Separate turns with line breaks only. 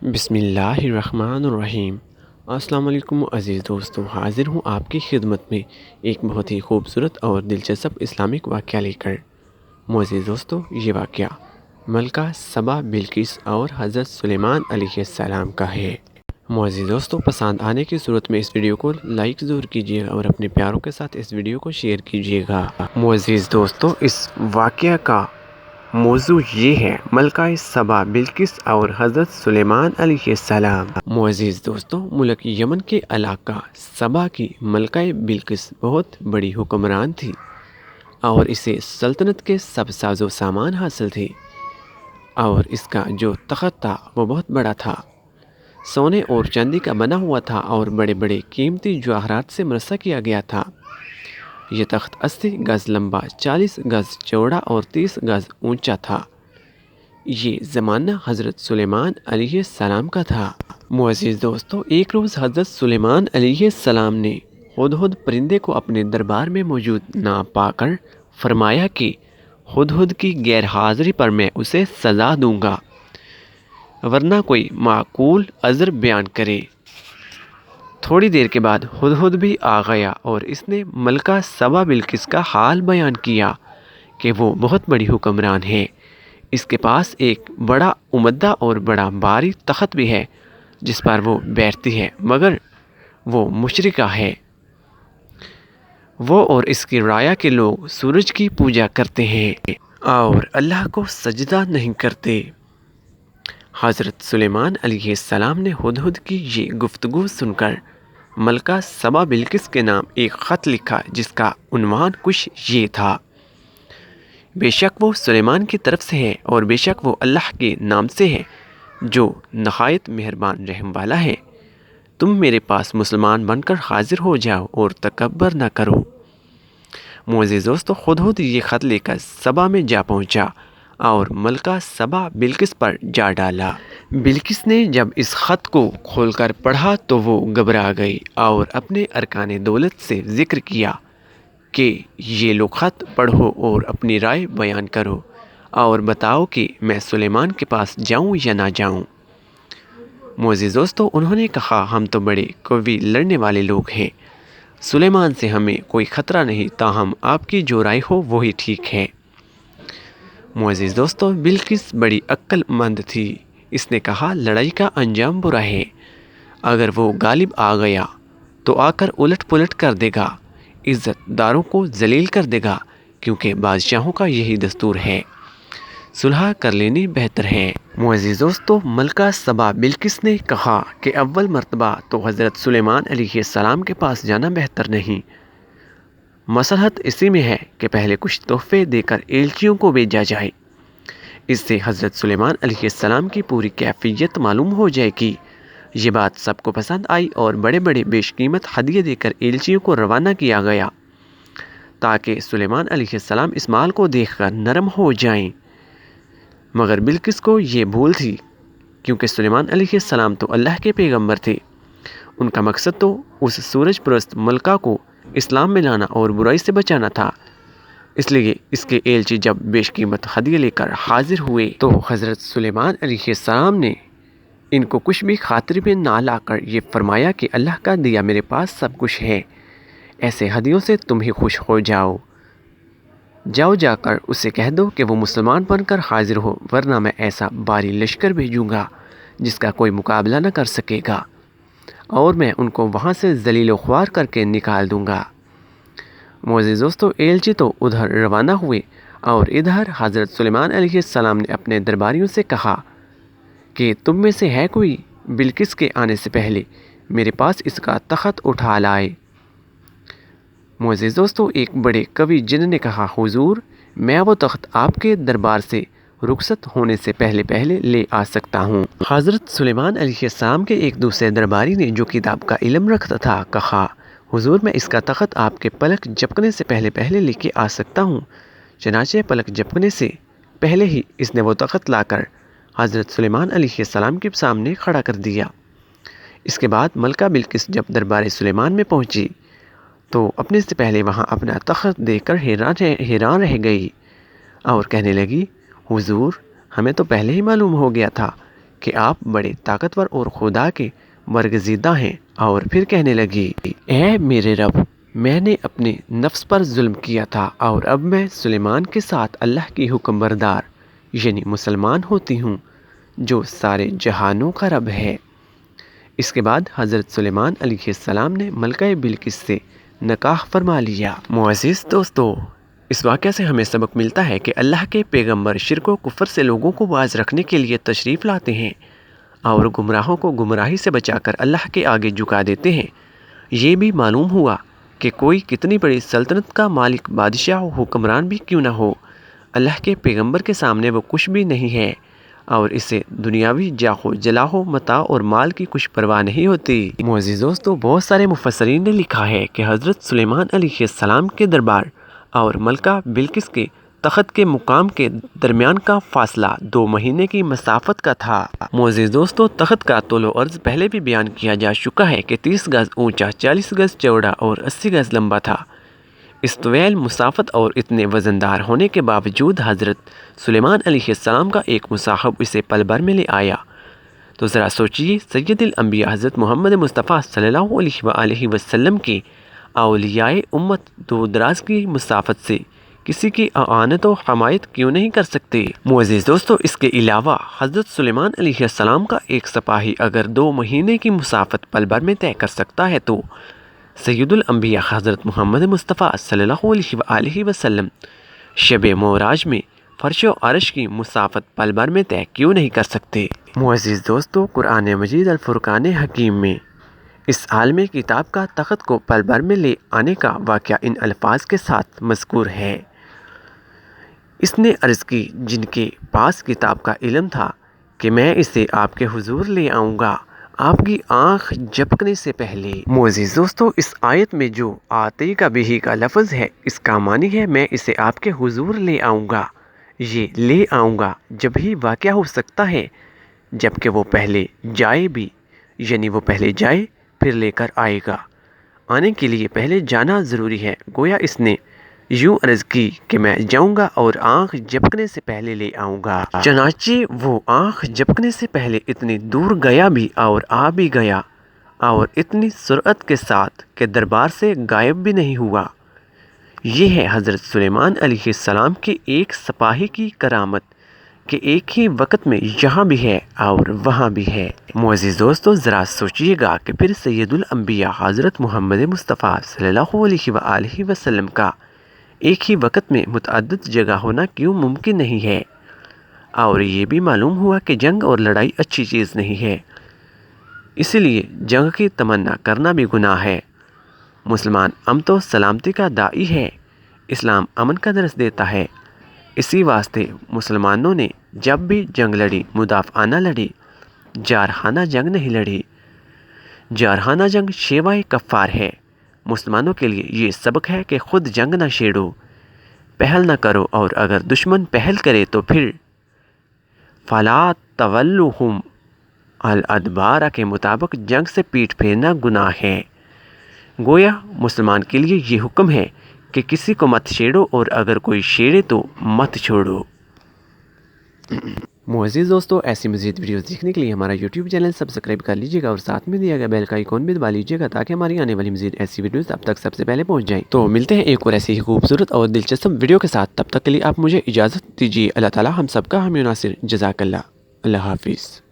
بسم اللہ الرحمن الرحیم۔ السلام علیکم عزیز دوستوں، حاضر ہوں آپ کی خدمت میں ایک بہت ہی خوبصورت اور دلچسپ اسلامک واقعہ لے کر۔ معزز دوستوں، یہ واقعہ ملکہ سبا بلقیس اور حضرت سلیمان علیہ السلام کا ہے۔ معزز دوستوں، پسند آنے کی صورت میں اس ویڈیو کو لائک ضرور کیجیے اور اپنے پیاروں کے ساتھ اس ویڈیو کو شیئر کیجیے گا۔ معزز دوستوں، اس واقعہ کا موضوع یہ ہے ملکہ سبا بلقیس اور حضرت سلیمان علیہ السلام۔ معزز دوستوں، ملک یمن کے علاقہ سبا کی ملکہ بلقیس بہت بڑی حکمران تھی اور اسے سلطنت کے سب ساز و سامان حاصل تھے، اور اس کا جو تخت تھا وہ بہت بڑا تھا، سونے اور چاندی کا بنا ہوا تھا اور بڑے بڑے قیمتی جواہرات سے مرصع کیا گیا تھا۔ یہ تخت 80 گز لمبا، 40 گز چوڑا اور 30 گز اونچا تھا۔ یہ زمانہ حضرت سلیمان علیہ السلام کا تھا۔ معزز دوستو، ایک روز حضرت سلیمان علیہ السلام نے ہدہد پرندے کو اپنے دربار میں موجود نہ پا کر فرمایا کہ ہدہد کی غیر حاضری پر میں اسے سزا دوں گا، ورنہ کوئی معقول عذر بیان کرے۔ تھوڑی دیر کے بعد ہدہد بھی آ گیا اور اس نے ملکہ سبا بلقیس کا حال بیان کیا کہ وہ بہت بڑی حکمران ہے، اس کے پاس ایک بڑا عمدہ اور بڑا بھاری تخت بھی ہے جس پر وہ بیٹھتی ہے، مگر وہ مشرکہ ہے۔ وہ اور اس کی رعایا کے لوگ سورج کی پوجا کرتے ہیں اور اللہ کو سجدہ نہیں کرتے۔ حضرت سلیمان علیہ السلام نے ہدہد کی یہ گفتگو سن کر ملکہ سبا بلقیس کے نام ایک خط لکھا جس کا عنوان کچھ یہ تھا: بے شک وہ سلیمان کی طرف سے ہے اور بے شک وہ اللہ کے نام سے ہے جو نہایت مہربان رحم والا ہے۔ تم میرے پاس مسلمان بن کر حاضر ہو جاؤ اور تکبر نہ کرو۔ معزز دوستو، ہدہد یہ خط لے کر سبا میں جا پہنچا اور ملکہ سبا بلقیس پر جا ڈالا۔ بلقیس نے جب اس خط کو کھول کر پڑھا تو وہ گھبرا گئی اور اپنے ارکان دولت سے ذکر کیا کہ یہ لو خط پڑھو اور اپنی رائے بیان کرو اور بتاؤ کہ میں سلیمان کے پاس جاؤں یا نہ جاؤں۔ معزز دوستو، انہوں نے کہا، ہم تو بڑے قوی لڑنے والے لوگ ہیں، سلیمان سے ہمیں کوئی خطرہ نہیں، تاہم آپ کی جو رائے ہو وہی ٹھیک ہے۔ معزز دوستو، بلقیس بڑی عقل مند تھی۔ اس نے کہا، لڑائی کا انجام برا ہے، اگر وہ غالب آ گیا تو آ کر الٹ پلٹ کر دے گا، عزت داروں کو ذلیل کر دے گا، کیونکہ بادشاہوں کا یہی دستور ہے، صلح کر لینی بہتر ہے۔ معزز دوستو، ملکہ سبا بلقیس نے کہا کہ اول مرتبہ تو حضرت سلیمان علیہ السلام کے پاس جانا بہتر نہیں، مصلحت اسی میں ہے کہ پہلے کچھ تحفے دے کر ایلچیوں کو بھیجا جائے، اس سے حضرت سلیمان علیہ السلام کی پوری کیفیت معلوم ہو جائے گی۔ یہ بات سب کو پسند آئی اور بڑے بڑے بیش قیمت ہدیے دے کر ایلچیوں کو روانہ کیا گیا تاکہ سلیمان علیہ السلام اس مال کو دیکھ کر نرم ہو جائیں، مگر بلقیس کو یہ بھول تھی، کیونکہ سلیمان علیہ السلام تو اللہ کے پیغمبر تھے، ان کا مقصد تو اس سورج پرست ملکہ کو اسلام میں لانا اور برائی سے بچانا تھا۔ اس لیے اس کے ایلچی جب بیش قیمت ہدیے لے کر حاضر ہوئے تو حضرت سلیمان علیہ السلام نے ان کو کچھ بھی خاطر میں نہ لا کر یہ فرمایا کہ اللہ کا دیا میرے پاس سب کچھ ہے، ایسے ہدیوں سے تم ہی خوش ہو جاؤ۔ جاؤ، جا کر اسے کہہ دو کہ وہ مسلمان بن کر حاضر ہو، ورنہ میں ایسا بھاری لشکر بھیجوں گا جس کا کوئی مقابلہ نہ کر سکے گا، اور میں ان کو وہاں سے ذلیل و خوار کر کے نکال دوں گا۔ معزز دوستو، ایلچی تو ادھر روانہ ہوئے اور ادھر حضرت سلیمان علیہ السلام نے اپنے درباریوں سے کہا کہ تم میں سے ہے کوئی بلقیس کے آنے سے پہلے میرے پاس اس کا تخت اٹھا لائے۔ معزز دوستو، ایک بڑے قوی جن نے کہا، حضور، میں وہ تخت آپ کے دربار سے رخصت ہونے سے پہلے پہلے لے آ سکتا ہوں۔ حضرت سلیمان علیہ السلام کے ایک دوسرے درباری نے جو کتاب کا علم رکھتا تھا کہا، حضور، میں اس کا تخت آپ کے پلک جھپکنے سے پہلے پہلے لے کے آ سکتا ہوں۔ چنانچہ پلک جھپکنے سے پہلے ہی اس نے وہ تخت لا کر حضرت سلیمان علیہ السلام کے سامنے کھڑا کر دیا۔ اس کے بعد ملکہ بلقیس جب دربار سلیمان میں پہنچی تو اپنے سے پہلے وہاں اپنا تخت دیکھ کر حیران رہ گئی اور کہنے لگی، حضور، ہمیں تو پہلے ہی معلوم ہو گیا تھا کہ آپ بڑے طاقتور اور خدا کے برگزیدہ ہیں، اور پھر کہنے لگی، اے میرے رب، میں نے اپنے نفس پر ظلم کیا تھا اور اب میں سلیمان کے ساتھ اللہ کی حکم بردار یعنی مسلمان ہوتی ہوں جو سارے جہانوں کا رب ہے۔ اس کے بعد حضرت سلیمان علیہ السلام نے ملکہ بلقیس سے نکاح فرما لیا۔ معزز دوستو، اس واقعہ سے ہمیں سبق ملتا ہے کہ اللہ کے پیغمبر شرک و کفر سے لوگوں کو باز رکھنے کے لیے تشریف لاتے ہیں اور گمراہوں کو گمراہی سے بچا کر اللہ کے آگے جھکا دیتے ہیں۔ یہ بھی معلوم ہوا کہ کوئی کتنی بڑی سلطنت کا مالک، بادشاہ و حکمران بھی کیوں نہ ہو، اللہ کے پیغمبر کے سامنے وہ کچھ بھی نہیں ہے، اور اسے دنیاوی جاہو جلاہو متاع اور مال کی کچھ پرواہ نہیں ہوتی۔ معزز دوستو، بہت سارے مفسرین نے لکھا ہے کہ حضرت سلیمان علیہ السلام کے دربار اور ملکہ بلقیس کے تخت کے مقام کے درمیان کا فاصلہ 2 مہینے کی مسافت کا تھا۔ معزز دوستو، تخت کا طول و عرض پہلے بھی بیان کیا جا چکا ہے کہ 30 گز اونچا، 40 گز چوڑا اور 80 گز لمبا تھا۔ اس طویل مسافت اور اتنے وزندار ہونے کے باوجود حضرت سلیمان علیہ السلام کا ایک مصاحب اسے پل بھر میں لے آیا۔ تو ذرا سوچئے، سید الانبیاء حضرت محمد مصطفیٰ صلی اللہ علیہ وآلہ وسلم کے اولیاء امت دور دراز کی مسافت سے کسی کی اعانت و حمایت کیوں نہیں کر سکتے؟ معزز دوستو، اس کے علاوہ حضرت سلیمان علیہ السلام کا ایک سپاہی اگر 2 مہینے کی مسافت پل بھر میں طے کر سکتا ہے تو سید الانبیاء حضرت محمد مصطفیٰ صلی اللہ علیہ وآلہ وسلم شب معراج میں فرش و عرش کی مسافت پل بھر میں طے کیوں نہیں کر سکتے؟ معزز دوستو، قرآن مجید الفرقان حکیم میں اس عالم کتاب کا تخت کو پل بھر میں لے آنے کا واقعہ ان الفاظ کے ساتھ مذکور ہے۔ اس نے عرض کی، جن کے پاس کتاب کا علم تھا کہ میں اسے آپ کے حضور لے آؤں گا، آپ کی آنکھ جھپکنے سے پہلے۔ معزز دوستو، اس آیت میں جو آتی کا بہی کا لفظ ہے، اس کا معنی ہے میں اسے آپ کے حضور لے آؤں گا۔ یہ لے آؤں گا جب ہی واقعہ ہو سکتا ہے جبکہ وہ پہلے جائے بھی، یعنی وہ پہلے جائے پھر لے کر آئے گا۔ آنے کے لیے پہلے جانا ضروری ہے۔ گویا اس نے یوں عرض کی کہ میں جاؤں گا اور آنکھ جھپکنے سے پہلے لے آؤں گا۔ چنانچہ وہ آنکھ جھپکنے سے پہلے اتنی دور گیا بھی اور آ بھی گیا، اور اتنی سرعت کے ساتھ کہ دربار سے غائب بھی نہیں ہوا۔ یہ ہے حضرت سلیمان علیہ السلام کے ایک سپاہی کی کرامت کہ ایک ہی وقت میں یہاں بھی ہے اور وہاں بھی ہے۔ معزز دوستو، ذرا سوچئے گا کہ پھر سید الانبیاء حضرت محمد مصطفیٰ صلی اللہ علیہ وآلہ وسلم کا ایک ہی وقت میں متعدد جگہ ہونا کیوں ممکن نہیں ہے؟ اور یہ بھی معلوم ہوا کہ جنگ اور لڑائی اچھی چیز نہیں ہے، اس لیے جنگ کی تمنا کرنا بھی گناہ ہے۔ مسلمان امن و سلامتی کا داعی ہے، اسلام امن کا درس دیتا ہے۔ اسی واسطے مسلمانوں نے جب بھی جنگ لڑی مدافعانہ لڑی، جارحانہ جنگ نہیں لڑی۔ جارحانہ جنگ شیوہ کفار ہے۔ مسلمانوں کے لیے یہ سبق ہے کہ خود جنگ نہ چھیڑو، پہل نہ کرو، اور اگر دشمن پہل کرے تو پھر فَلَا تَوَلُّوهُمْ الْأَدْبَارَ کے مطابق جنگ سے پیٹھ پھیرنا گناہ ہے۔ گویا مسلمان کے لیے یہ حکم ہے کہ کسی کو مت چھیڑو، اور اگر کوئی چھیڑے تو مت چھوڑو۔ معزز دوستو، ایسی مزید ویڈیوز دیکھنے کے لیے ہمارا یوٹیوب چینل سبسکرائب کر لیجیے گا اور ساتھ میں دیا گیا بیل کا آئیکن بھی دبا لیجیے گا تاکہ ہماری آنے والی مزید ایسی ویڈیوز اب تک سب سے پہلے پہنچ جائیں۔ تو ملتے ہیں ایک اور ایسی ہی خوبصورت اور دلچسپ ویڈیو کے ساتھ، تب تک کے لیے آپ مجھے اجازت دیجیے۔ اللہ تعالی ہم سب کا حامی و ناصر۔ جزاک اللہ۔ اللہ حافظ۔